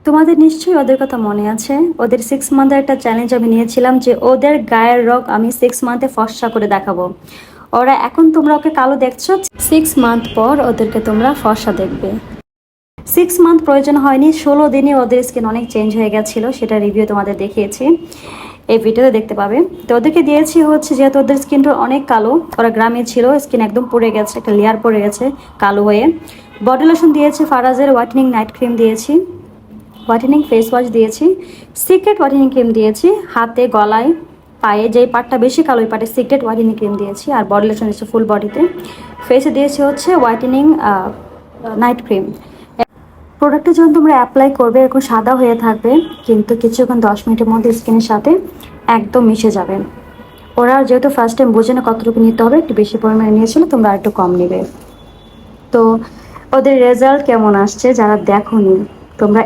তোমাদের নিশ্চয়ই ওদের কথা মনে আছে। ওদের 6 মান্থের একটা চ্যালেঞ্জ আমি নিয়েছিলাম যে ওদের গায়ের রং আমি 6 মান্থে ফর্সা করে দেখাবো। ওরা এখন তোমরা ওকে কালো দেখছো, 6 মান্থ পর ওদেরকে তোমরা ফর্সা দেখবে। 6 মান্থ প্রয়োজন হয়নি, 16 দিনে ওদের স্কিন অনেক চেঞ্জ হয়ে গেছিলো, সেটা রিভিউ তোমাদের দেখিয়েছি, এই ভিডিওতে দেখতে পাবে। তো ওদেরকে দিয়েছি হচ্ছে যেহেতু ওদের স্কিনটা অনেক কালো, ওরা গ্রামে ছিল, স্কিন একদম পড়ে গেছে, একটা লেয়ার পড়ে গেছে কালো হয়ে। বডি লোশন দিয়েছি ফারাজের হোয়াইটেনিং নাইট ক্রিম দিয়েছি, হোয়াইটেনিং ফেস ওয়াশ দিয়েছি, সিক্রেট হোয়াইটেনিং ক্রিম দিয়েছি, হাতে গলায় পায়ে যেই পার্টটা বেশি কালো ওই পার্টে সিক্রেট হোয়াইটেনিং ক্রিম দিয়েছি, আর বডি লোশন দিয়েছি ফুল বডিতে। ফেসে দিয়েছি হচ্ছে হোয়াইটেনিং নাইট ক্রিম। প্রোডাক্টটা যখন তোমরা অ্যাপ্লাই করবে এরকম সাদা হয়ে থাকবে, কিন্তু কিছুক্ষণ 10 মিনিটের মধ্যে স্কিনের সাথে একদম মিশে যাবে। ওরা যেহেতু ফার্স্ট টাইম বোঝে না কতটুকু নিতে হবে, একটু বেশি পরিমাণে নিয়েছিল, তোমরা একটু কম নেবে। তো ওদের রেজাল্ট কেমন আসছে যারা দেখোনি, তোমরা